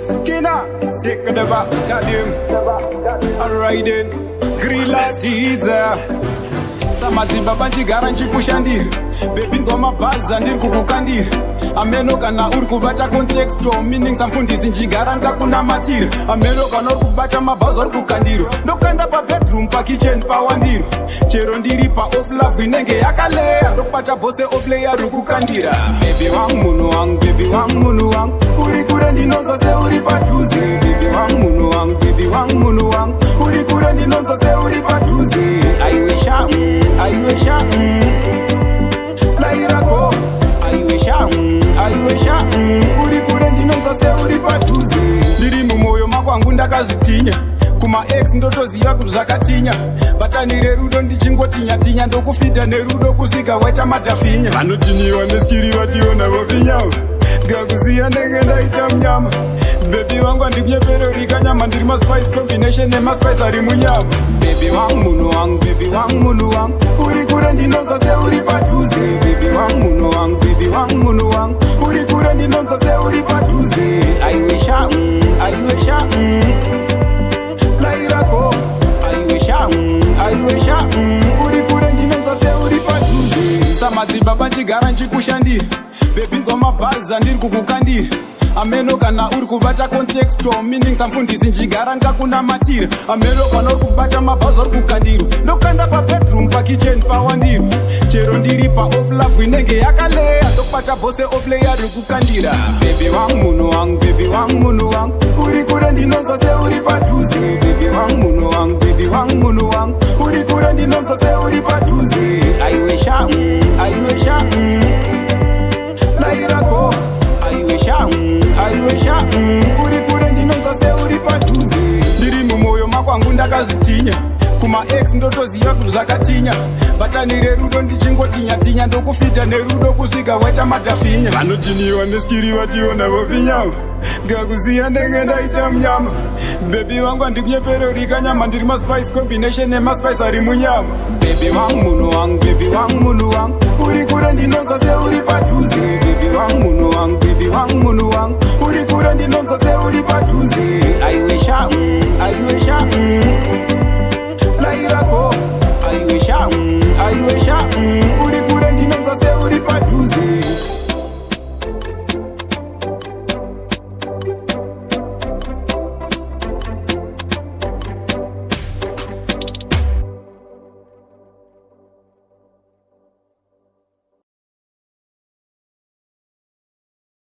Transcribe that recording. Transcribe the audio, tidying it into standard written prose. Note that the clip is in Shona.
Skinner, sick of the back, goddamn. Alright then, Grilla Steedza. Samati baba nchigara nchikushandira. Baby ngoma baza ndiri kukukandira. Ameno kana uri kubata contextual meaning samfundisi nchigara nkakunamatira. Ameno kana uri kubata mabhazi uri kukandiro. Ndokanda pa bedroom pa kitchen pa wandiro. Chero ndiri pa off love inenge yakaleya. Ndokubata bose off layer uri kukandira. Baby wangu munu wangu, baby wangu munu wangu. Uri kure ndinonzo se uri padhuze. Baby wangu munu wangu, baby wangu munu wangu. Uri kure ndinonzo se uri padhuze. Aiwesha, aiwesha, lairako. Aiwesha, uri kure ndinonzo se uri padhuze. Ndiri mumoyo makwangu ndakazvitinya. Kuma ex ndotoziva kuti zvakatinya. Batanire rudo ndichingotinya-tinya. Ndokufita nerudo kusvika waita madhafinya. Vanotiniwa neskiri vationa vofinyawo. Ngakuziya ndenge ndaita mnyama. Baby wangu andikunyepere kanyama. Ndiri maspice combination nemaspice ari munyama. Baby wangu munu wangu, baby wangu munu wangu. Uri kure ndinonzo se uri padhuze. Baby wangu munu wangu, baby wangu munu wangu. Uri kure ndinonzo se uri padhuze. Aiwesha, aiwesha, lairako. Aiwesha, uri kure ndinonzo se uri padhuze. Samadzi baba nchigara nchikushandira. Baby ngoma baza ndiri kukukandira. Ameno kana uri kubata contextual meaning samfundisi nchigara nkakunamatira. Ameno kana uri kubata mabhazi uri kukandiro. Ndokanda pa bedroom pa kitchen pa wandiro. Chero ndiri pa off love inenge yakaleya. Ndokubata bose off layer uri kukandira. Baby wangu munu wangu, baby wangu munu wangu. Uri kure ndinonzo se uri padhuze. Baby wangu munu wangu, baby wangu munu wangu. Uri kure ndinonzo se uri padhuze. Aiwesha, aiwesha, lairako. Aiwesha, uri kure ndinonzo se uri padhuze. Ndiri mumoyo makwangu ndakazvitinya. Kuma ex ndotoziva kuti zvakatinya. Batanire rudo ndichingotinya-tinya. Ndokufita nerudo kusvika waita madhafinya. Vanotiniwa neskiri vationa vofinyawo. Ngakuziya ndenge ndaita mnyama. Baby wangu andikunyepere kanyama. Ndiri maspice combination nemaspice ari munyama. Baby wangu munu wangu, baby wangu munu wangu. Uri kure ndinonzo se uri padhuze. Baby wangu munu wangu, baby wangu munu wangu. Uri kure ndinonzo se uri padhuze.